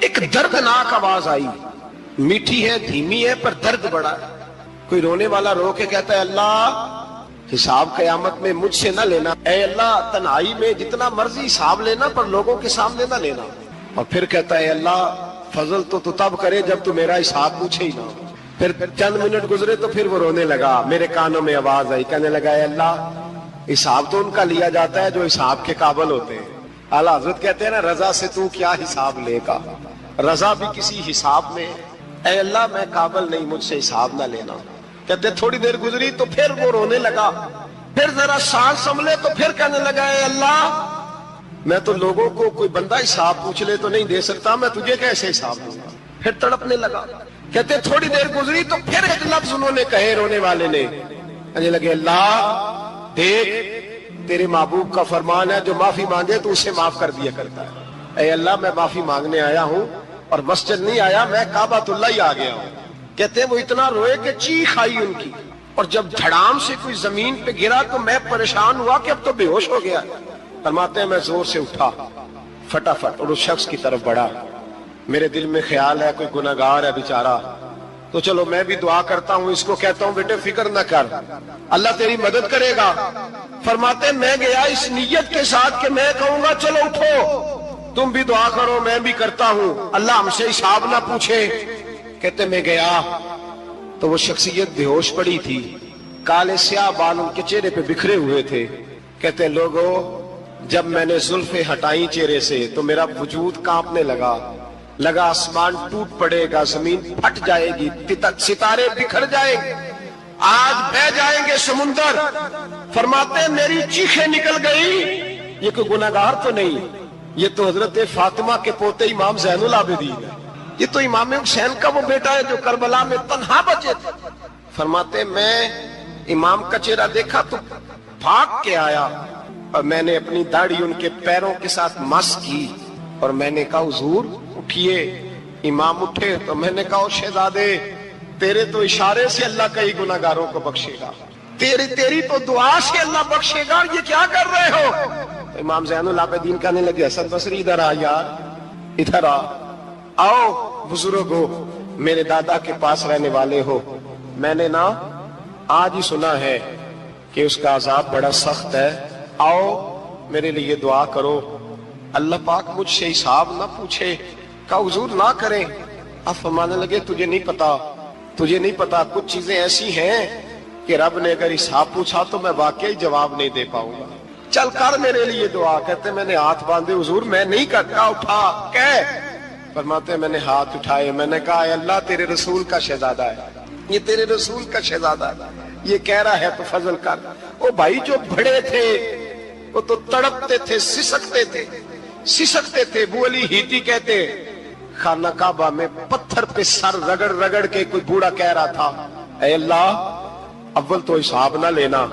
ایک دردناک آواز آئی، میٹھی ہے دھیمی ہے پر درد بڑا ہے۔ کوئی رونے والا رو کے کہتا ہے اللہ حساب قیامت میں مجھ سے نہ لینا، اے اللہ تنہائی میں جتنا مرضی حساب لینا پر لوگوں کے سامنے نہ لینا۔ اور پھر کہتا ہے اللہ فضل تو تب کرے جب تو میرا حساب پوچھے ہی نہ۔ پھر چند منٹ گزرے تو پھر وہ رونے لگا، میرے کانوں میں آواز آئی، کہنے لگا اے اللہ حساب تو ان کا لیا جاتا ہے جو حساب کے قابل ہوتے ہیں۔ اعلیٰ حضرت کہتے ہیں نا رضا سے تو کیا حساب لے گا، رضا بھی کسی حساب میں، اے اللہ میں قابل نہیں، مجھ سے حساب نہ لینا۔ کہتے تھوڑی دیر گزری تو پھر وہ رونے لگا، پھر ذرا سانس سنبھلے تو پھر کہنے لگا اے اللہ میں تو لوگوں کو کوئی بندہ حساب پوچھ لے تو نہیں دے سکتا، میں تجھے کیسے حساب دوں گا۔ پھر تڑپنے لگا۔ کہتے تھوڑی دیر گزری تو پھر ایک لفظ انہوں نے کہے رونے والے نے، کہنے لگے اللہ دیکھ تیرے محبوب کا فرمان ہے جو معافی مانگے تو اسے معاف کر دیا کرتا ہے۔ اے اللہ میں معافی مانگنے آیا ہوں اور مسجد نہیں آیا، میں کعبۃ اللہ ہی آ گیا ہوں۔ کہتے ہیں وہ اتنا روئے کہ چیخ آئی ان کی، اور جب دھڑام سے کوئی زمین پہ گرا تو میں پریشان ہوا کہ اب تو بے ہوش ہو گیا۔ فرماتے ہیں میں زور سے اٹھا فٹافٹ اور اس شخص کی طرف بڑھا، میرے دل میں خیال ہے کوئی گناہگار ہے بیچارہ، تو چلو میں بھی دعا کرتا ہوں، اس کو کہتا ہوں بیٹے فکر نہ کر اللہ تیری مدد کرے گا۔ فرماتے ہیں میں گیا اس نیت کے ساتھ کہ میں کہوں گا چلو اٹھو تم بھی دعا کرو میں بھی کرتا ہوں، اللہ ہم سے حساب نہ پوچھے۔ کہتے میں گیا تو وہ شخصیت بے ہوش پڑی تھی، کالے سیاہ بال ان کے چہرے پہ بکھرے ہوئے تھے۔ کہتے لوگوں جب میں نے زلفیں ہٹائیں چہرے سے تو میرا وجود کانپنے لگا آسمان ٹوٹ پڑے گا، زمین پھٹ جائے گی، ستارے بکھر جائیں گے، آج بہہ جائیں گے سمندر۔ فرماتے ہیں میری چیخیں نکل گئی، یہ کوئی گناہگار تو نہیں، یہ تو حضرت فاطمہ کے پوتے امام زین العابدین ہے، یہ تو امام حسین کا وہ بیٹا ہے جو کربلا میں تنہا بچے تھے۔ فرماتے ہیں میں امام کا چہرہ دیکھا تو بھاگ کے آیا اور میں نے اپنی داڑھی ان کے پیروں کے ساتھ مس کی اور میں نے کہا حضور اٹھئے۔ امام اٹھے تو میں نے کہا شہزادے تیرے تو اشارے سے اللہ کئی گناہگاروں کو بخشے گا، تیری تو دعا سے اللہ بخشے گا، یہ کیا کر رہے ہو؟ امام زین العابدین کہنے لگے حسن بصری ادھر آ یار، ادھر آؤ بزرگو، میرے دادا کے پاس رہنے والے ہو، میں نے نا آج ہی سنا ہے کہ اس کا عذاب بڑا سخت ہے، آؤ میرے لیے دعا کرو، اللہ پاک مجھ سے حساب نہ پوچھے۔ کہا حضور نہ کریں۔ اب فرمانے لگے تجھے نہیں پتا کچھ چیزیں ایسی ہیں کہ رب نے اگر حساب پوچھا تو میں واقعی جواب نہیں دے پاؤں گا، چل کر میرے لیے دعا۔ کہتے میں نے ہاتھ باندھے حضور میں نہیں کرتا، اٹھا کہہ۔ فرماتے میں نے ہاتھ اٹھائے، میں نے کہا اے اللہ تیرے رسول کا شہزادہ ہے، یہ تیرے رسول کا شہزادہ ہے، یہ کہہ رہا ہے تو فضل کر۔ وہ بھائی جو بڑے تھے وہ تو تڑپتے تھے، سسکتے تھے۔ ابو علی ہیتی کہتے خانہ کعبہ میں پتھر پہ سر رگڑ رگڑ کے کوئی بوڑھا کہہ رہا تھا اے اللہ اول تو حساب نہ لینا،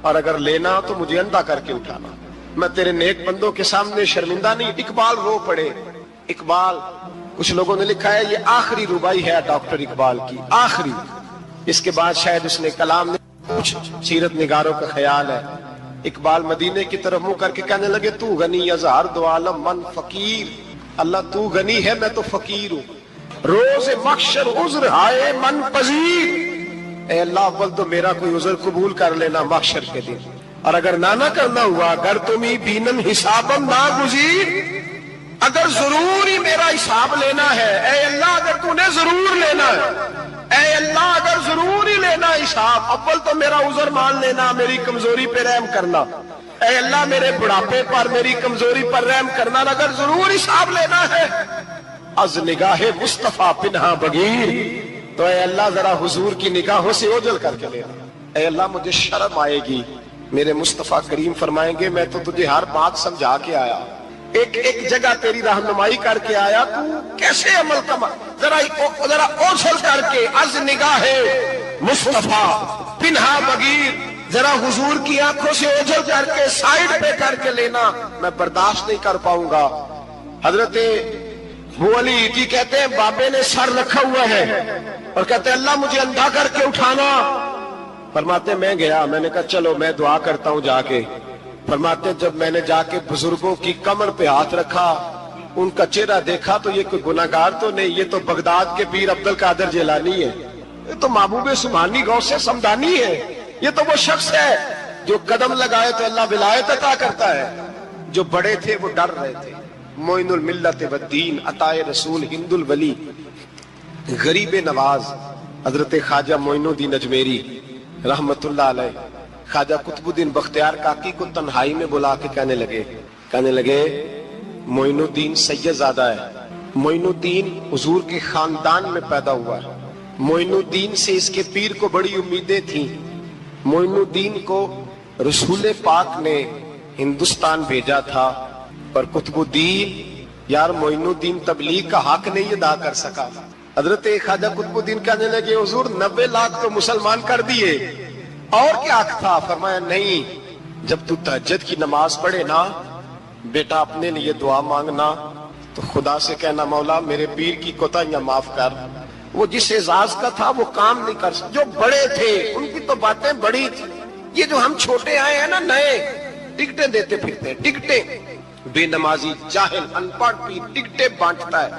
اور اگر لینا تو مجھے اندھا کر کے اٹھانا، میں تیرے نیک بندوں کے سامنے شرمندہ نہیں۔ اقبال رو پڑے، اقبال کچھ لوگوں نے لکھا ہے یہ آخری ربائی ہے ڈاکٹر اقبال کی، آخری، اس کے بعد شاید اس نے کلام نے کچھ سیرت نگاروں کا خیال ہے۔ اقبال مدینے کی طرف منہ کر کے کہنے لگے تو غنی ازہر دو عالم من فقیر، اللہ تو غنی ہے میں تو فقیر ہوں، روز محشر عذر ہائے من پذیر، اے اللہ اول تو میرا کوئی عذر قبول کر لینا محشر کے دن، اور اگر نہ کرنا ہوا اگر تمہیں بینن حسابم نہ گزیر، اگر ضرور ہی میرا حساب لینا ہے، اے اللہ اگر تو نے ضرور لینا ہے، اے اللہ اگر ضرور ہی لینا حساب، اول تو میرا عذر مان لینا، میری کمزوری پہ رحم کرنا، اے اللہ میرے بڑھاپے پر میری کمزوری پر رحم کرنا، اگر ضرور حساب لینا ہے از نگاہ مصطفیٰ پنہا بغیر، تو اے اللہ ذرا حضور کی نگاہوں سے اوجھل کر کے لینا، اے اللہ مجھے شرم آئے گی، میرے مصطفیٰ کریم فرمائیں گے میں تو تجھے ہر بات سمجھا کے آیا، ایک جگہ تیری رہنمائی کر کے آیا، تو کیسے عمل کما، ذرا اوجھل کر کے از نگاہ مصطفیٰ پنہا بغیر، ذرا حضور کی آنکھوں سے اوجھل کر کے سائیڈ پہ کر کے لینا، میں برداشت نہیں کر پاؤں گا۔ حضرت ابو علی جی کہتے ہیں بابے نے سر رکھا ہوا ہے اور کہتے ہیں اللہ مجھے اندھا کر کے اٹھانا۔ فرماتے میں گیا، میں نے کہا چلو میں دعا کرتا ہوں جا کے، فرماتے جب میں نے جا کے بزرگوں کی کمر پہ ہاتھ رکھا، ان کا چہرہ دیکھا تو یہ کوئی گناہگار تو نہیں، یہ تو بغداد کے پیر عبد القادر جیلانی ہے، یہ تو محبوب سبحانی غوث سمدانی ہے، یہ تو وہ شخص ہے جو قدم لگائے تو اللہ ولایت عطا کرتا ہے۔ جو بڑے تھے وہ ڈر رہے تھے۔ معین الملت والدین، عطائے رسول، ہند الولی، غریب نواز حضرت خواجہ معین الدین اجمیری رحمت اللہ علیہ، خواجہ قطب الدین بختیار کاکی کو تنہائی میں بلا کے کہنے لگے معین الدین سید زادہ ہے، معین الدین حضور کے خاندان میں پیدا ہوا ہے، معین الدین سے اس کے پیر کو بڑی امیدیں تھیں، معین الدین کو رسول پاک نے ہندوستان بھیجا تھا، پر قطب الدین یار معین الدین تبلیغ کا حق نہیں ادا کر سکا۔ حضرت خواجہ قطب الدین کہنے لگے حضور 90 لاکھ تو مسلمان کر دیے، اور کیا حق تھا؟ فرمایا نہیں، جب تو تہجد کی نماز پڑھے نا بیٹا اپنے لیے دعا مانگنا تو خدا سے کہنا مولا میرے پیر کی کوتاہیاں معاف کر۔ وہ جس اعزاز کا تھا وہ کام نہیں کر سکتا، جو بڑے تھے ان کی تو باتیں بڑی تھی، یہ جو ہم چھوٹے آئے ہیں نا نئے، ٹکٹیں دیتے پھرتے ہیں، ٹکٹیں، بے نمازی جاہل ان پڑھ پیر ٹکٹیں بانٹتا ہے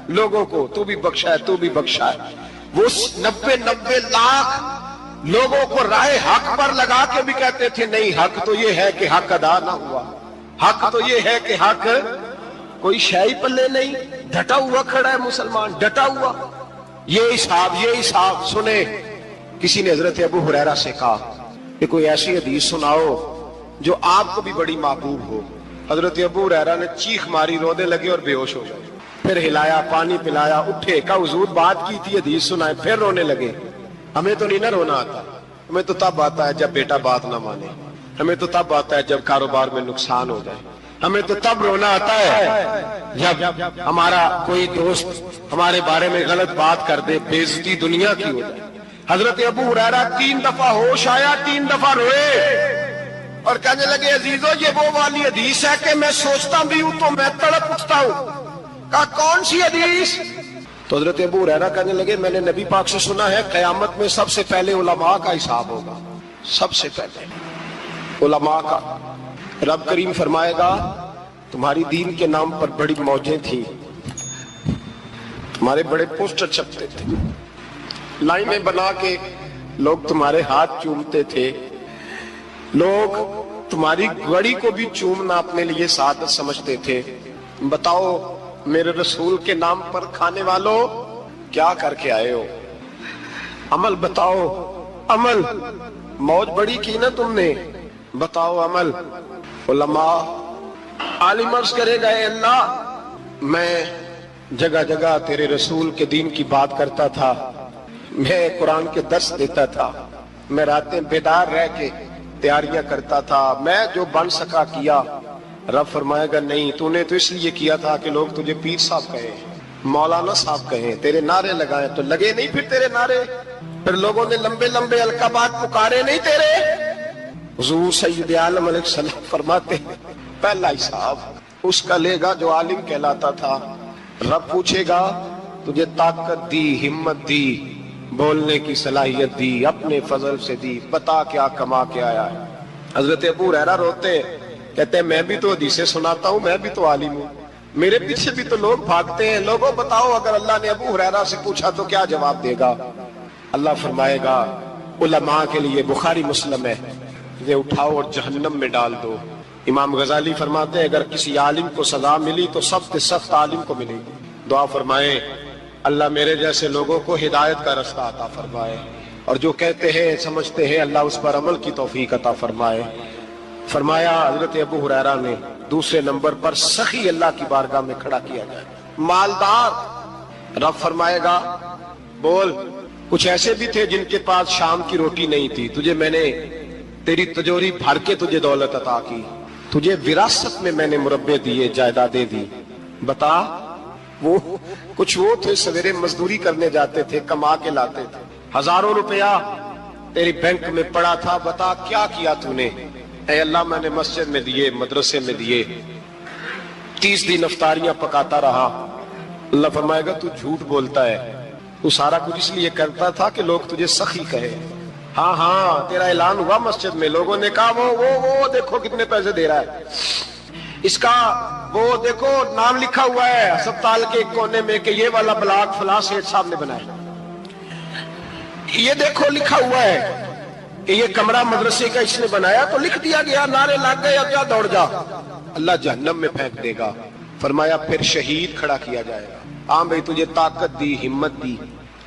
لوگوں کو، تو بھی بخشا ہے تو بھی بخشا ہے۔ وہ 90 لاکھ لوگوں کو راہ حق پر لگا کے بھی کہتے تھے نہیں، حق تو یہ ہے کہ حق ادا نہ ہوا، حق تو یہ ہے کہ حق کوئی شے پلے نہیں، ڈٹا ہوا کھڑا ہے مسلمان، ڈٹا ہوا۔ یہ حساب سنے۔ کسی نے حضرت ابو ہریرہ سے کہا کہ کوئی ایسی حدیث سناؤ جو آپ کو بھی بڑی محبوب ہو۔ حضرت ابو ہریرہ نے چیخ ماری، رونے لگے اور بے ہوش ہو گئے، پھر ہلایا، پانی پلایا، اٹھے، کہا حضور بات کی تھی حدیث سنائے، پھر رونے لگے۔ ہمیں تو نہیں نہ رونا آتا، ہمیں تو تب آتا ہے جب بیٹا بات نہ مانے، ہمیں تو تب آتا ہے جب کاروبار میں نقصان ہو جائے، ہمیں تو تب رونا آتا ہے جب ہمارا کوئی دوست ہمارے بارے میں غلط بات کر دے، بے عزتی دنیا کی ہو جائے۔ حضرت ابو ہریرہ 3 دفعہ ہوش آیا، 3 دفعہ روئے اور کہنے لگے عزیزو یہ وہ والی حدیث ہے کہ میں سوچتا بھی ہوں تو میں تڑپ اٹھتا ہوں۔ کہا کون سی حدیث؟ تو حضرت ابو ہریرہ کہنے لگے میں نے نبی پاک سے سنا ہے قیامت میں سب سے پہلے علماء کا حساب ہوگا، سب سے پہلے علماء کا۔ رب کریم فرمائے گا تمہاری دین کے نام پر بڑی موجیں تھیں، تمہارے بڑے پوسٹر چھپتے تھے، لائنیں بنا کے لوگ تمہارے ہاتھ چومتے تھے، لوگ تمہاری گڑی کو بھی چومنا اپنے لیے سعادت سمجھتے تھے۔ بتاؤ میرے رسول کے نام پر کھانے والوں کیا کر کے آئے ہو؟ عمل بتاؤ، عمل، موج بڑی کی نا تم نے، بتاؤ عمل۔ علماء عالم عرض کرے گا اے اللہ میں جگہ جگہ تیرے رسول کے دین کی بات کرتا تھا، میں قرآن کے درس دیتا تھا، میں راتیں بیدار رہ کے تیاریاں کرتا تھا، میں جو بن سکا کیا۔ رب فرمائے گا نہیں، تو نے تو اس لیے کیا تھا کہ لوگ تجھے پیر صاحب کہیں، مولانا صاحب کہیں، تیرے نعرے لگائیں، تو لگے نہیں پھر تیرے نعرے، پھر لوگوں نے لمبے لمبے القابات پکارے نہیں تیرے۔ حضور سید عالم علیہ السلام فرماتے ہیں پہلا حساب اس کا لے گا جو عالم کہلاتا تھا۔ رب پوچھے گا تجھے طاقت دی، ہمت دی، بولنے کی صلاحیت دی، اپنے فضل سے دی، بتا کیا کما کے آیا ہے۔ حضرت ابو ہریرہ روتے کہتے ہیں میں بھی تو حدیثیں سناتا ہوں، میں بھی تو عالم ہوں، میرے پیچھے بھی تو لوگ بھاگتے ہیں، لوگوں بتاؤ اگر اللہ نے ابو ہریرہ سے پوچھا تو کیا جواب دے گا؟ اللہ فرمائے گا علماء کے لیے بخاری مسلم ہے، انہیں اٹھاؤ اور جہنم میں ڈال دو۔ امام غزالی فرماتے ہیں اگر کسی عالم کو سزا ملی تو سب سے سخت عالم کو ملے گی۔ دعا فرمائے اللہ میرے جیسے لوگوں کو ہدایت کا رستہ عطا فرمائے، اور جو کہتے ہیں سمجھتے ہیں اللہ اس پر عمل کی توفیق عطا فرمائے۔ فرمایا حضرت ابو ہریرہ نے دوسرے نمبر پر سخی اللہ کی بارگاہ میں کھڑا کیا جائے، مالدار۔ رب فرمائے گا بول کچھ ایسے بھی تھے جن کے پاس شام کی روٹی نہیں تھی، تجھے میں نے تیری تجوری بھر کے تجھے دولت عطا کی، تجھے وراثت میں نے مربے دیے، جائیدادیں دی، بتا وہ کچھ وہ تھے سویرے مزدوری کرنے جاتے تھے، کما کے لاتے تھے، ہزاروں روپیہ تیری بینک میں پڑا تھا، بتا کیا کیا تو نے؟ اے اللہ میں نے مسجد میں دیے، مدرسے میں دیے، 30 دن افطاریاں پکاتا رہا۔ اللہ فرمائے گا تو جھوٹ بولتا ہے، تو سارا کچھ اس لیے کرتا تھا کہ لوگ تجھے سخی کہے، ہاں ہاں تیرا اعلان ہوا مسجد میں، لوگوں نے کہا وہ دیکھو کتنے پیسے دے رہا ہے، اس کا وہ دیکھو نام لکھا ہوا ہے ہسپتال کے ایک کونے میں کہ یہ والا بلاک فلاں سیٹھ صاحب نے بنایا، یہ دیکھو لکھا ہوا ہے کہ یہ کمرہ مدرسے کا اس نے بنایا، تو لکھ دیا گیا، نعرے لگ گئے، اب جا دوڑ جا، اللہ جہنم میں پھینک دے گا۔ فرمایا پھر شہید کھڑا کیا جائے گا، ہاں بھائی تجھے طاقت دی، ہمت دی،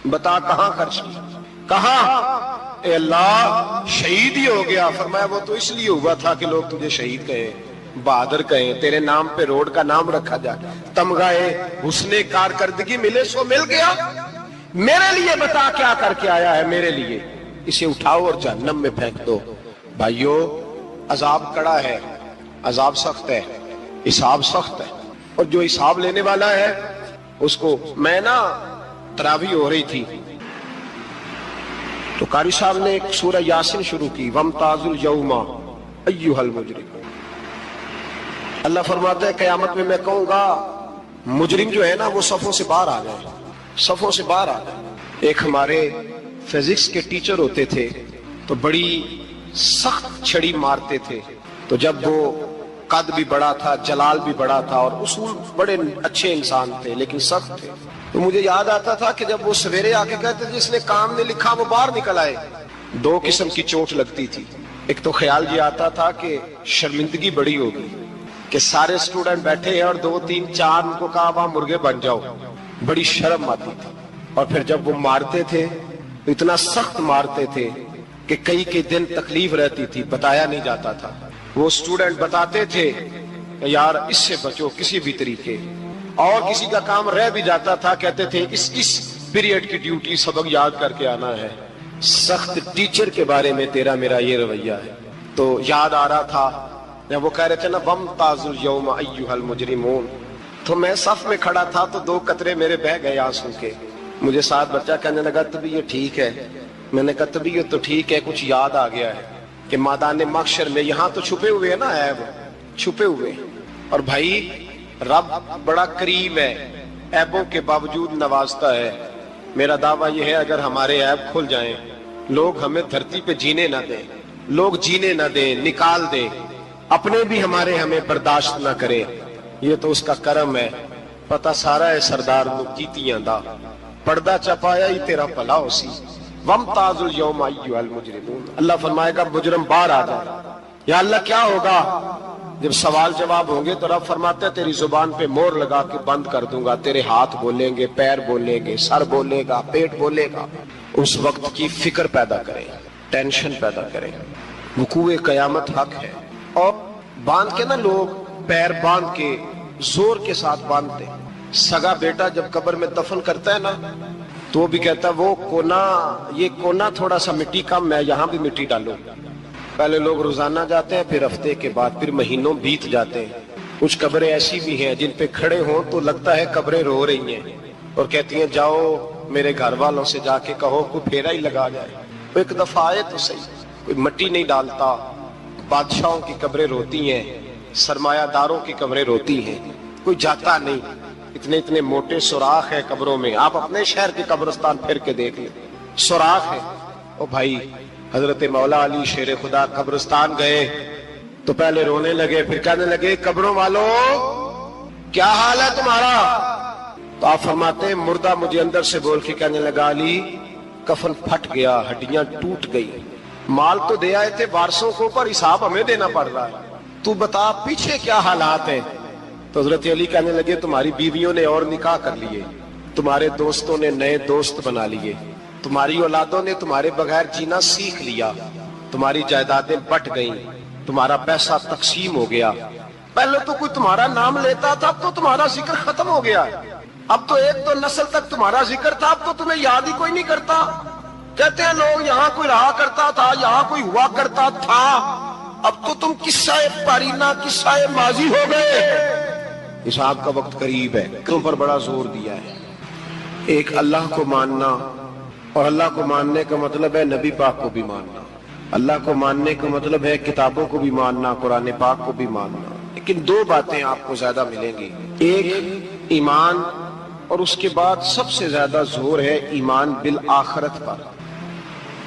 بتا کہاں خرچ کی، کہاں؟ اے اللہ شہید ہی ہو گیا۔ فرمایا وہ تو اس لیے ہوا تھا کہ لوگ تجھے شہید کہیں، بہادر کہیں، تیرے نام پہ روڈ کا نام رکھا جائے، تمغہ حسن کارکردگی ملے سو مل گیا، میرے لیے بتا کیا کر کے آیا ہے، میرے لیے، اسے اٹھاؤ اور جہنم میں پھینک دو۔ بھائیو عذاب کڑا ہے، عذاب سخت ہے، حساب سخت ہے، اور جو حساب لینے والا ہے اس کو، میں نا تراویح ہو رہی تھی تو قاری صاحب نے ایک سورہ یاسین شروع کی، وَامْتَازُوا الْيَوْمَ أَيُّهَا الْمُجْرِمُونَ۔ اللہ فرماتا ہے قیامت میں کہوں گا مجرم جو ہے نا وہ صفوں سے باہر آ جائے، صفوں سے باہر آ جائے۔ ایک ہمارے فزکس کے ٹیچر ہوتے تھے تو بڑی سخت چھڑی مارتے تھے، تو جب وہ قد بھی بڑا تھا، جلال بھی بڑا تھا، اور اصول بڑے اچھے انسان تھے لیکن سخت تھے، تو مجھے یاد آتا تھا کہ جب وہ سویرے آ کے کہتے جس نے کام نے لکھا وہ باہر نکل آئے، دو قسم کی چوٹ لگتی تھی۔ ایک تو خیال یہ آتا تھا کہ شرمندگی بڑی ہوگی کہ سارے اسٹوڈنٹ بیٹھے ہیں اور 2 3 4 ان کو کہا وہاں مرغے بن جاؤ، بڑی شرم آتی تھی۔ اور پھر جب وہ مارتے تھے تو اتنا سخت مارتے تھے کہ کئی دن تکلیف رہتی تھی، بتایا نہیں جاتا تھا۔ وہ اسٹوڈنٹ بتاتے تھے کہ یار اس سے بچو کسی بھی طریقے، اور کسی کا کام رہ بھی جاتا تھا کہتے تھے اس پیریڈ کی ڈیوٹی سبق یاد کر کے آنا ہے۔ سخت ٹیچر کے بارے میں تیرا میرا یہ رویہ ہے۔ تو یاد آ رہا تھا جب وہ کہہ رہے تھے نا وَامْتَازُوا الْيَوْمَ أَيُّهَا الْمُجْرِمُونَ، تو میں صف میں کھڑا تھا تو 2 قطرے میرے بہہ گئے آنسو کے۔ مجھے ساتھ بچہ کہنے لگا طبیعت ٹھیک ہے، میں نے کہا طبیعت تو ٹھیک ہے، کچھ یاد آ گیا ہے کہ میدان محشر میں یہاں تو چھپے ہوئے ہیں نا عیب، چھپے ہوئے، اور بھائی رب بڑا قریب ہے، عیبوں کے باوجود نوازتا ہے۔ میرا دعویٰ یہ ہے اگر ہمارے عیب کھل جائیں، لوگ ہمیں دھرتی پہ جینے نہ دیں، لوگ جینے نہ دیں، نکال دیں، اپنے بھی ہمیں برداشت نہ کریں، یہ تو اس کا کرم ہے۔ پتہ سارا ہے سردار نو کیتیاں دا، پردہ چپایا ہی تیرا بھلا ہو سی۔ وَامْتَازُوا الْيَوْمَ أَيُّهَا الْمُجْرِمُونَ، اللہ فرمائے گا مجرم باہر آ جائے۔ یا اللہ کیا ہوگا؟ جب سوال جواب ہوں گے تو رب فرماتا ہے تیری زبان پہ مور لگا کے بند کر دوں گا، تیرے ہاتھ بولیں گے، پیر بولیں گے، سر بولے گا، پیٹ بولے گا۔ اس وقت کی فکر پیدا کریں، ٹینشن پیدا کریں، وقوع قیامت حق ہے۔ اور باندھ کے نا لوگ پیر باندھ کے زور کے ساتھ باندھتے، سگا بیٹا جب قبر میں دفن کرتا ہے نا تو وہ بھی کہتا ہے وہ کونا، یہ کونا تھوڑا سا مٹی کم ہے، یہاں بھی مٹی ڈالو۔ پہلے لوگ روزانہ جاتے ہیں، پھر ہفتے کے بعد، پھر مہینوں بیت جاتے ہیں۔ کچھ قبریں ایسی بھی ہیں جن پہ کھڑے ہوں تو لگتا ہے قبریں رو رہی ہیں اور کہتی ہیں جاؤ میرے گھر والوں سے جا کے کہو کوئی پھیرا ہی لگا جائے، وہ ایک دفعہ آئے تو صحیح، کوئی مٹی نہیں ڈالتا۔ بادشاہوں کی قبریں روتی ہیں، سرمایہ داروں کی قبریں روتی ہیں، کوئی جاتا نہیں، اتنے موٹے سوراخ ہے قبروں میں۔ آپ اپنے شہر کے قبرستان پھر کے دیکھ لیں، سوراخ ہے۔ او بھائی حضرت مولا علی شیر خدا قبرستان گئے تو پہلے رونے لگے، پھر کہنے لگے قبروں والوں کیا حال ہے تمہارا؟ تو آپ فرماتے ہیں مردہ مجھے اندر سے بول کے کہنے لگا علی کفن پھٹ گیا، ہڈیاں ٹوٹ گئی، مال تو دے آئے تھے وارثوں کو پر حساب ہمیں دینا پڑ رہا ہے، تو بتا پیچھے کیا حالات ہیں؟ تو حضرت علی کہنے لگے تمہاری بیویوں نے اور نکاح کر لیے، تمہارے دوستوں نے نئے دوست بنا لیے، تمہاری اولادوں نے تمہارے بغیر جینا سیکھ لیا، تمہاری جائیدادیں بٹ گئیں، تمہارا پیسہ تقسیم ہو گیا۔ پہلے تو کوئی تمہارا نام لیتا تھا، اب تو تمہارا ذکر ختم ہو گیا، اب تو ایک دو نسل تک تمہارا ذکر تھا، اب تو تمہیں یاد ہی کوئی نہیں کرتا۔ کہتے ہیں لوگ یہاں کوئی رہا کرتا تھا، یہاں کوئی ہوا کرتا تھا، اب تو تم قصہ پارینہ قصہ ماضی ہو گئے۔ حساب کا وقت قریب ہے، تم پر بڑا زور دیا ہے۔ ایک اللہ کو ماننا، اور اللہ کو ماننے کا مطلب ہے نبی پاک کو بھی ماننا، اللہ کو ماننے کا مطلب ہے کتابوں کو بھی ماننا، قرآن پاک کو بھی ماننا۔ لیکن 2 باتیں آپ کو زیادہ ملیں گی، ایک ایمان، اور اس کے بعد سب سے زیادہ زور ہے ایمان بالآخرت پر۔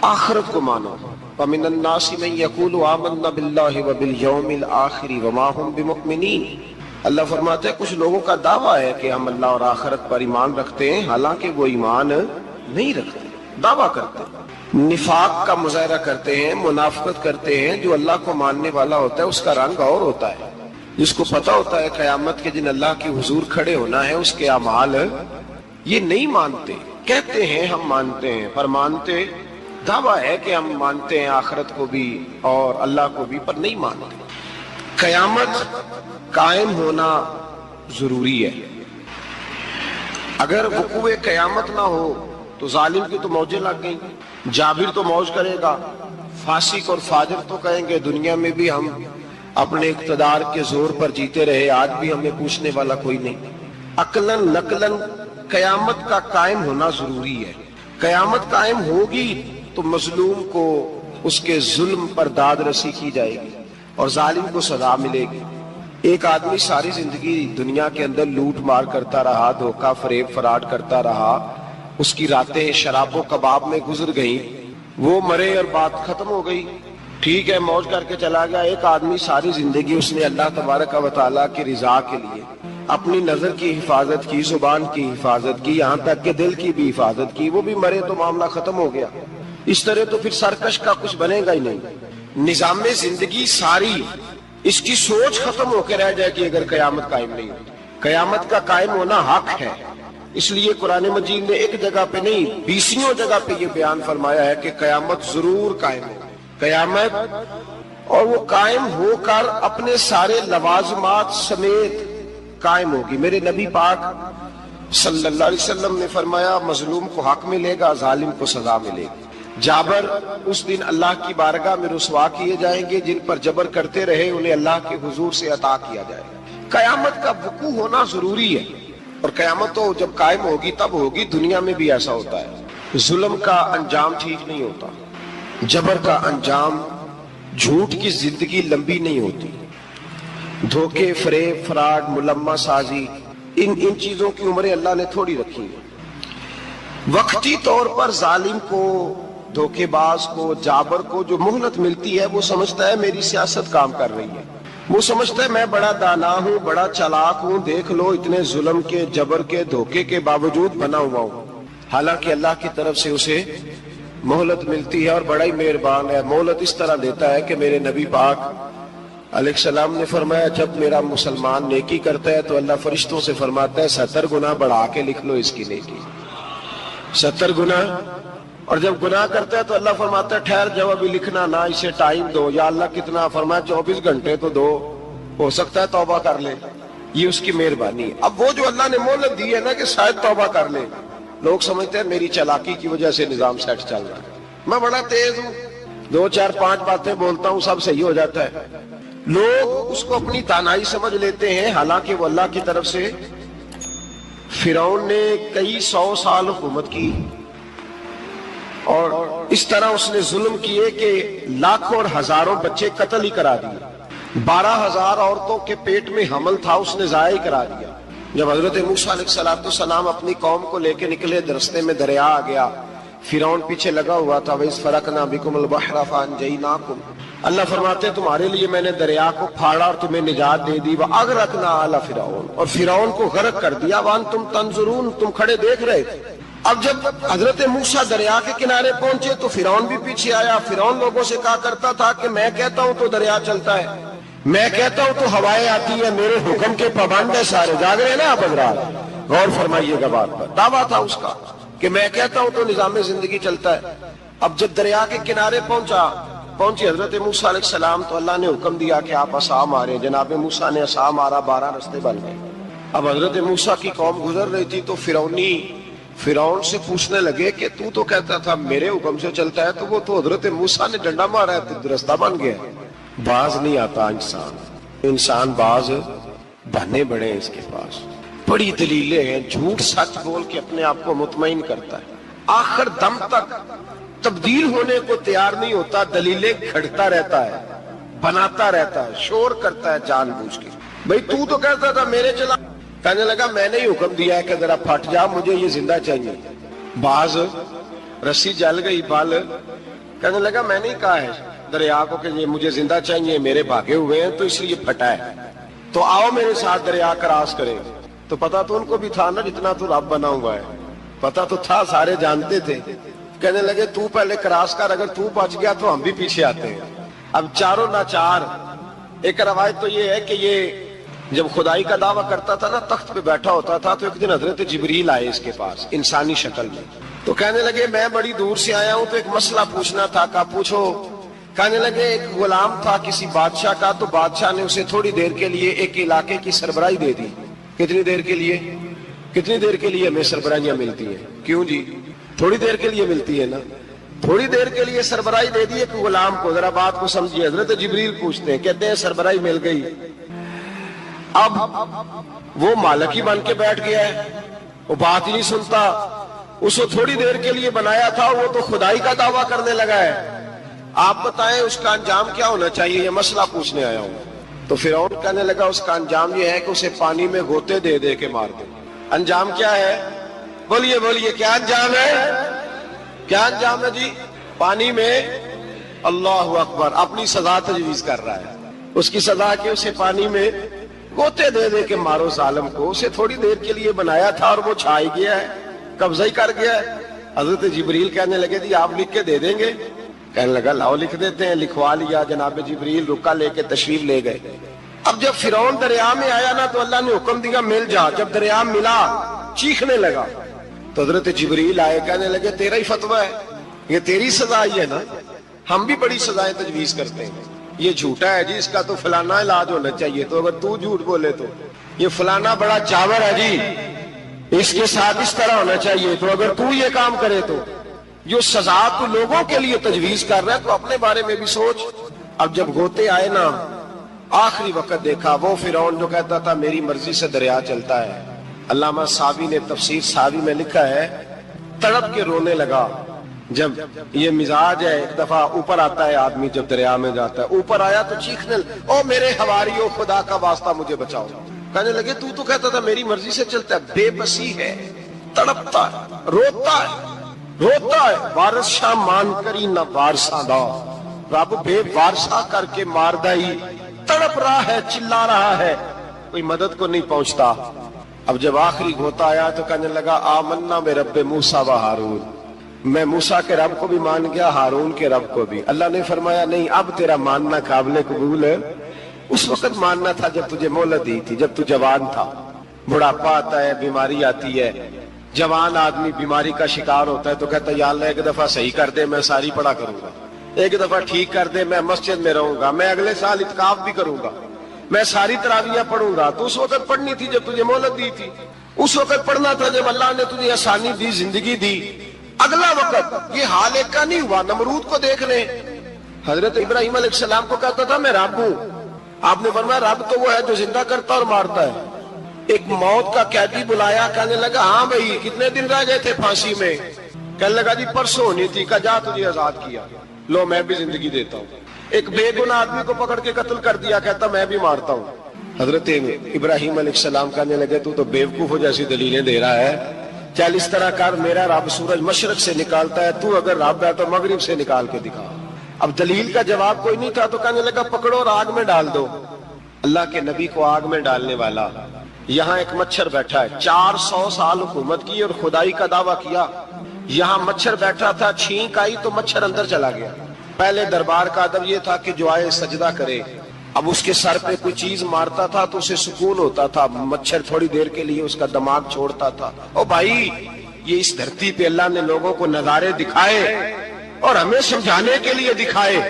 آخرت کو مانو. وَمِنَ النَّاسِ مَن يَقُولُ آمَنَّا بِاللَّهِ وَبِالْيَوْمِ الْآخِرِ وَمَا هُمْ بِمُؤْمِنِينَ. اللہ فرماتے ہیں کچھ لوگوں کا دعویٰ ہے کہ ہم اللہ اور آخرت پر ایمان رکھتے ہیں، حالانکہ وہ ایمان نہیں رکھتے، دعویٰ کرتے ہیں، نفاق کا مظاہرہ کرتے ہیں، منافقت کرتے ہیں. جو اللہ کو ماننے والا ہوتا ہے اس کا رنگ اور ہوتا ہے. جس کو پتا ہوتا ہے قیامت کے دن اللہ کے حضور کھڑے ہونا ہے، اس کے اعمال یہ نہیں مانتے. کہتے ہیں ہم مانتے ہیں، پر مانتے، دعویٰ ہے کہ ہم مانتے ہیں آخرت کو بھی اور اللہ کو بھی، پر نہیں مانتے. قیامت قائم ہونا ضروری ہے. اگر وقوع قیامت نہ ہو تو ظالم کی تو موجیں لگ گئیں. جابر تو موج کرے گا، فاسق اور فاجر تو کہیں گے دنیا میں بھی ہم اپنے اقتدار کے زور پر جیتے رہے، آج بھی ہمیں پوچھنے والا کوئی نہیں. عقلاً نقلاً قیامت کا قائم ہونا ضروری ہے. قیامت قائم ہوگی تو مظلوم کو اس کے ظلم پر داد رسی کی جائے گی اور ظالم کو سزا ملے گی. ایک آدمی ساری زندگی دنیا کے اندر لوٹ مار کرتا رہا، دھوکہ فریب فراڈ کرتا رہا، اس کی راتیں شراب و کباب میں گزر گئیں، وہ مرے اور بات ختم ہو گئی. ٹھیک ہے، موج کر کے چلا گیا. ایک آدمی ساری زندگی اس نے اللہ تبارک و تعالیٰ کی رضا کے لیے اپنی نظر کی حفاظت کی، زبان کی حفاظت کی، یہاں تک کہ دل کی بھی حفاظت کی، وہ بھی مرے تو معاملہ ختم ہو گیا. اس طرح تو پھر سرکش کا کچھ بنے گا ہی نہیں. نظام زندگی ساری اس کی سوچ ختم ہو کے رہ جائے کہ اگر قیامت قائم نہیں ہوتی. قیامت کا قائم ہونا حق ہے. اس لیے قرآن مجید نے ایک جگہ پہ نہیں 20 جگہ پہ یہ بیان فرمایا ہے کہ قیامت ضرور قائم ہوگی. قیامت، اور وہ قائم ہو کر اپنے سارے لوازمات سمیت قائم ہوگی. میرے نبی پاک صلی اللہ علیہ وسلم نے فرمایا مظلوم کو حق ملے گا، ظالم کو سزا ملے گی. جابر اس دن اللہ کی بارگاہ میں رسوا کیے جائیں گے. جن پر جبر کرتے رہے انہیں اللہ کے حضور سے عطا کیا جائے گا. قیامت کا وقوع ہونا ضروری ہے، اور قیامت تو جب قائم ہوگی تب ہوگی. دنیا میں بھی ایسا ہوتا ہے. ظلم کا انجام ٹھیک نہیں ہوتا، جبر کا انجام، جھوٹ کی زندگی لمبی نہیں ہوتی. دھوکے، فریب، فراڈ، ملمہ سازی، ان چیزوں کی عمریں اللہ نے تھوڑی رکھی ہے. وقتی طور پر ظالم کو، دھوکے باز کو، جابر کو جو مہلت ملتی ہے وہ سمجھتا ہے میری سیاست کام کر رہی ہے. وہ سمجھتا ہے میں بڑا دانا ہوں، بڑا چلاک ہوں، دیکھ لو اتنے ظلم کے، جبر کے، دھوکے کے باوجود بنا ہوا ہوں. حالانکہ اللہ کی طرف سے اسے مہلت ملتی ہے اور بڑا ہی مہربان ہے. مہلت اس طرح دیتا ہے کہ میرے نبی پاک علیہ السلام نے فرمایا جب میرا مسلمان نیکی کرتا ہے تو اللہ فرشتوں سے فرماتا ہے 70 گناہ بڑھا کے لکھ لو اس کی نیکی. 70 گناہ. اور جب گناہ کرتا ہے تو اللہ فرماتا ہے ٹھہر جاؤ ابھی لکھنا نہ، اسے ٹائم دو. یا اللہ کتنا؟ فرمایا 24 گھنٹے تو دو، ہو سکتا ہے توبہ کر لے. یہ اس کی مہربانی ہے. اب وہ جو اللہ نے مہلت دی ہے نا کہ شاید توبہ کر لے، لوگ سمجھتے ہیں میری چالاکی کی وجہ سے نظام سیٹ چل رہا ہے، میں بڑا تیز ہوں، 2 4 5 باتیں بولتا ہوں سب صحیح ہو جاتا ہے. لوگ اس کو اپنی دانائی سمجھ لیتے ہیں، حالانکہ وہ اللہ کی طرف سے. فرعون نے کئی 100 سال حکومت کی اور اس طرح اس نے ظلم کیے کہ لاکھوں اور ہزاروں بچے قتل ہی کرا دیے. 12,000 عورتوں کے پیٹ میں حمل تھا اس نے ضائع ہی کرا دیا. جب حضرت موسیٰ علیہ السلام اپنی قوم کو لے کے نکلے، رستے میں دریا آ گیا، فرعون پیچھے لگا ہوا تھا. وَإِذْ فَرَقْنَا بِكُمُ الْبَحْرَ فَأَنْجَيْنَاكُمْ. اللہ فرماتے تمہارے لیے میں نے دریا کو پھاڑا اور تمہیں نجات دے دی. وَأَغْرَقْنَا آلَ فِرْعَوْنَ. اور فرعون کو غرق کر دیا. وَأَنْتُمْ تَنْظُرُونَ. تم کھڑے دیکھ رہے تھے. اب جب حضرت موسیٰ دریا کے کنارے پہنچے تو فرعون بھی پیچھے آیا. فرعون لوگوں سے کہا کرتا تھا کہ میں کہتا ہوں تو دریا چلتا ہے، میں کہتا ہوں تو ہوائیں آتی ہیں، میرے حکم کے پابند ہے سارے. جاگ رہے ہیں نا آپ حضرات؟ غور فرمائیے گا بات پر. دعویٰ تھا اس کا کہ میں کہتا ہوں تو نظام زندگی چلتا ہے. اب جب دریا کے کنارے پہنچی حضرت موسیٰ علیہ السلام تو اللہ نے حکم دیا کہ آپ عصا مارے. جناب موسیٰ نے عصا مارا، 12 رستے بن گئے. اب حضرت موسیٰ کی قوم گزر رہی تھی تو فرعون سے پوچھنے لگے کہ تو کہتا تھا میرے حکم سے چلتا ہے، تو وہ تو حضرت موسیٰ نے ڈنڈا مارا ہے تو رستہ بن گیا. باز نہیں آتا انسان باز بہانے بڑے ہیں اس کے پاس، بڑی دلیلیں ہیں. جھوٹ سچ بول کے اپنے آپ کو مطمئن کرتا ہے، آخر دم تک تبدیل ہونے کو تیار نہیں ہوتا. دلیلیں گھڑتا رہتا ہے، بناتا رہتا ہے، شور کرتا ہے جان بوجھ کے. بھئی تو کہتا تھا میرے چلا، کہنے لگا میں نے ہی حکم دیا ہے کہ ذرا پھٹ جا، مجھے یہ زندہ چاہیے. باز رسی جل گئی، بال کہنے لگا میں نہیں کہا ہے دریا کو کہ یہ مجھے زندہ چاہیے، میرے بھاگے ہوئے ہیں تو اس لیے پھٹا ہے، تو آؤ میرے ساتھ دریا کراس کریں۔ تو پتا تو ان کو بھی تھا نا جتنا تو رب بنا ہوا ہے، پتا تو تھا، سارے جانتے تھے۔ کہنے لگے تو پہلے کراس کر، اگر تو بچ گیا تو ہم بھی پیچھے آتے ہیں۔ اب چاروں ناچار۔ ایک روایت تو یہ ہے کہ یہ جب خدائی کا دعویٰ کرتا تھا نا، تخت پہ بیٹھا ہوتا تھا، تو ایک دن حضرت جبریل آئے اس کے پاس انسانی شکل میں، تو کہنے لگے میں بڑی دور سے آیا ہوں تو ایک مسئلہ پوچھنا تھا۔ کہا پوچھو۔ کہنے لگے ایک غلام تھا کسی بادشاہ کا، تو بادشاہ نے اسے تھوڑی دیر کے لیے ایک علاقے کی سربراہی دے دی۔ کتنی دیر کے لیے؟ کتنی دیر کے لیے ہمیں سربراہیاں ملتی ہیں؟ کیوں جی؟ تھوڑی دیر کے لیے ملتی ہے نا، تھوڑی دیر کے لیے سربراہی دے دی ایک غلام کو۔ ذرا بات کو سمجھیے، حضرت جبریل پوچھتے ہیں، کہتے ہیں سربراہی مل گئی، اب وہ مالک ہی بن کے بیٹھ گیا ہے، وہ بات ہی نہیں سنتا، اس کو تھوڑی دیر کے لیے بنایا تھا، وہ تو خدائی کا دعویٰ کرنے لگا ہے، آپ بتائیں اس کا انجام کیا ہونا چاہیے؟ یہ مسئلہ پوچھنے آیا ہوں۔ تو فرعون کہنے لگا اس کا انجام یہ ہے کہ اسے پانی میں غوطے دے دے کے مار دے۔ انجام کیا ہے؟ بولیے بولیے، کیا انجام ہے؟ کیا انجام ہے جی؟ پانی میں، اللہ اکبر، اپنی سزا تجویز کر رہا ہے۔ اس کی سزا کہ اسے پانی میں غوطے دے دے کے مارو ظالم کو، اسے تھوڑی دیر کے لیے بنایا تھا اور وہ چھائی گیا ہے، قبضہ ہی کر گیا ہے۔ حضرت جبریل کہنے لگے جی آپ لکھ کے دے دیں گے؟ کہنے لگا لاؤ لکھ دیتے ہیں۔ لکھوا لیا، جناب جبریل رکا لے کے تشریف لے گئے۔ اب جب فرعون دریا میں آیا نا تو اللہ نے حکم دیا مل جا۔ جب دریا ملا چیخنے لگا تو حضرت جبریل آئے، کہنے لگے تیرا ہی فتویٰ ہے، یہ تیری سزا ہی ہے نا، ہم بھی بڑی سزائیں تجویز کرتے ہیں، یہ جھوٹا ہے جی، اس کا تو فلانا علاج ہونا چاہیے، تو اگر تو جھوٹ بولے تو یہ فلانا بڑا چاور ہے جی، اس کے ساتھ اس طرح ہونا چاہیے، تو اگر تو یہ کام کرے تو جو سزا تو لوگوں کے لیے تجویز کر رہا ہے تو اپنے بارے میں بھی سوچ۔ اب جب غوطے آئے نا، آخری وقت دیکھا وہ فرعون جو کہتا تھا میری مرضی سے دریا چلتا ہے، علامہ ساوی نے تفسیر ساوی میں لکھا ہے تڑپ کے رونے لگا۔ جب یہ مزاج ہے، ایک دفعہ اوپر آتا ہے آدمی جب دریا میں جاتا ہے، اوپر آیا تو چیخنے او میرے حواریو خدا کا واسطہ مجھے بچاؤ۔ کہنے لگے تو کہتا تھا میری مرضی سے چلتا ہے، بے بسی ہے، تڑپتا ہے، روتا ہے، وارث شاہ مان کری نہ وارثہ دا، رب بے وارثہ کر کے مار دائی، تڑپ رہا ہے، چلا رہا ہے، کوئی مدد کو نہیں پہنچتا۔ اب جب آخری غوطہ آیا تو کہنے لگا آمنا بے رب موسیٰ و ہارون، میں موسیٰ کے رب کو بھی مان گیا، ہارون کے رب کو بھی۔ اللہ نے فرمایا نہیں، اب تیرا ماننا قابل قبول ہے، اس وقت ماننا تھا جب تجھے مہلت دی تھی، جب تو جوان تھا۔ بڑھاپا آتا ہے، بیماری آتی ہے، جوان آدمی بیماری کا شکار ہوتا ہے تو کہتا ہے یا اللہ ایک دفعہ صحیح کر دے، میں ساری پڑھا کروں گا، ایک دفعہ ٹھیک کر دے، میں مسجد میں رہوں گا، میں اگلے سال اعتکاف بھی کروں گا، میں ساری تراویح پڑھوں گا۔ تو اس وقت پڑھنی تھی جب تجھے مہلت دی تھی، اس وقت پڑھنا تھا جب اللہ نے تجھے آسانی دی، زندگی دی۔ اگلا وقت یہ حال ایک کا نہیں ہوا، نمرود کو دیکھ لیں، حضرت ابراہیم علیہ السلام کو کہتا تھا میں رب ہوں، آپ نے فرمایا رب تو وہ ہے جو زندہ کرتا اور مارتا ہے۔ ایک موت کا قیدی بلایا، کہنے لگا ہاں بھائی کتنے دن رہ گئے تھے پھانسی میں؟ کہنے لگا جی پرسوں ہونی تھی، کہا جا تجھے آزاد کیا، لو میں بھی زندگی دیتا ہوں۔ ایک بے گناہ آدمی کو پکڑ کے قتل کر دیا، کہتا میں بھی مارتا ہوں۔ حضرت ابراہیم علیہ السلام کہنے لگے تو بیوقوف جیسی دلیلیں دے رہا ہے، چل اس طرح کر، میرا رب سورج مشرق سے نکالتا ہے، تو اگر رب ہے تو مغرب سے نکال کے دکھا۔ اب دلیل کا جواب کوئی نہیں تھا تو کہنے لگا پکڑو اور آگ میں ڈال دو۔ اللہ کے نبی کو آگ میں ڈالنے والا، یہاں ایک مچھر بیٹھا ہے، 400 سال حکومت کی اور خدائی کا دعویٰ کیا، یہاں مچھر بیٹھا تھا، چھینک آئی تو مچھر اندر چلا گیا۔ پہلے دربار کا ادب یہ تھا کہ جو آئے سجدہ کرے، اب اس کے سر پہ کوئی چیز مارتا تھا تو اسے سکون ہوتا تھا، مچھر تھوڑی دیر کے لیے اس کا دماغ چھوڑتا تھا۔ او بھائی یہ اس دھرتی پہ اللہ نے لوگوں کو نظارے دکھائے اور ہمیں سمجھانے کے لیے دکھائے،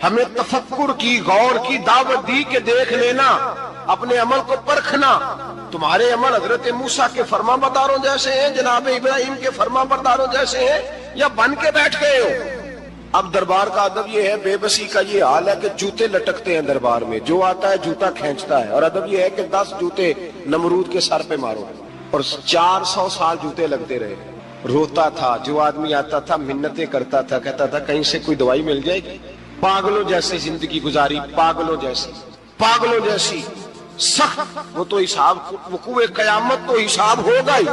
ہمیں تفکر کی، غور کی دعوت دی کہ دیکھ لینا، اپنے عمل کو پرکھنا، تمہارے عمل حضرت موسیٰ کے فرما برداروں جیسے ہیں، جناب ابراہیم کے فرما برداروں جیسے ہیں، یا بن کے بیٹھ گئے ہو۔ اب دربار کا ادب یہ ہے، بے بسی کا یہ حال ہے کہ جوتے لٹکتے ہیں دربار میں، جو آتا ہے جوتا کھینچتا ہے، اور ادب یہ ہے کہ 10 جوتے نمرود کے سر پہ مارو، اور 400 سال جوتے لگتے رہے۔ روتا تھا، جو آدمی آتا تھا منتیں کرتا تھا، کہتا تھا کہیں سے کوئی دوائی مل جائے گی۔ پاگلوں جیسی زندگی گزاری، پاگلوں جیسی سخت، وہ تو حساب، وقوع قیامت تو حساب ہوگا ہی۔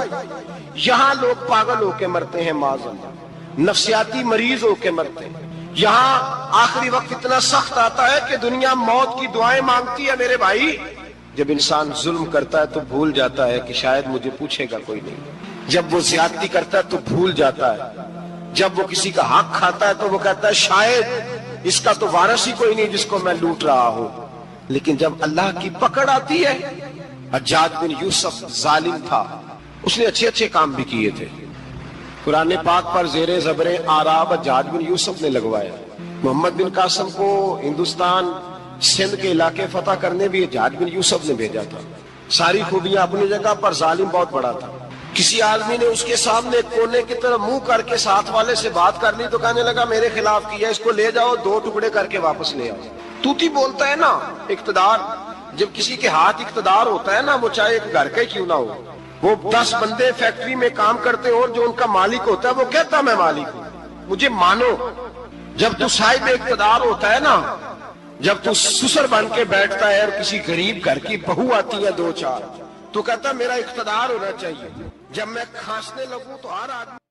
یہاں لوگ پاگل ہو کے مرتے ہیں، معاذ اللہ، نفسیاتی مریض ہو کے مرتے ہیں، یہاں آخری وقت اتنا سخت آتا ہے کہ دنیا موت کی دعائیں مانگتی ہے میرے بھائی. جب انسان ظلم کرتا ہے تو بھول جاتا ہے کہ شاید مجھے پوچھے گا کوئی نہیں. جب وہ زیادتی کرتا ہے تو بھول جاتا ہے. جب وہ کسی کا حق کھاتا ہے تو وہ کہتا ہے شاید اس کا تو وارث ہی کوئی نہیں جس کو میں لوٹ رہا ہوں. لیکن جب اللہ کی پکڑ آتی ہے، حجاج بن یوسف ظالم تھا، اس نے اچھے اچھے کام بھی کیے تھے. قرآن پاک پر زیر زبر آراب حجاج بن یوسف نے لگوایا. محمد بن قاسم کو ہندوستان سندھ کے علاقے فتح کرنے بھی حجاج بن یوسف نے بھیجا تھا. ساری خوبیاں اپنی جگہ پر، ظالم بہت بڑا تھا. کسی آدمی نے اس کے سامنے کونے کی طرف منہ کر کے ساتھ والے سے بات کر لی تو کہنے لگا میرے خلاف کیا، اس کو لے جاؤ 2 ٹکڑے کر کے واپس لے آؤ. توتی بولتا ہے نا اقتدار. جب کسی کے ہاتھ اقتدار ہوتا ہے نا، وہ چاہے ایک گھر کا ہی کیوں نہ ہو، وہ 10 بندے فیکٹری میں کام کرتے اور جو ان کا مالک ہوتا ہے وہ کہتا میں مالک ہوں، مجھے مانو. جب تو صاحب اقتدار ہوتا ہے نا، جب تو سسر بن کے بیٹھتا ہے اور کسی غریب گھر کی بہو آتی ہے 2-4 تو کہتا میرا اقتدار ہونا چاہیے. جب میں کھانسنے لگوں تو ہر آدمی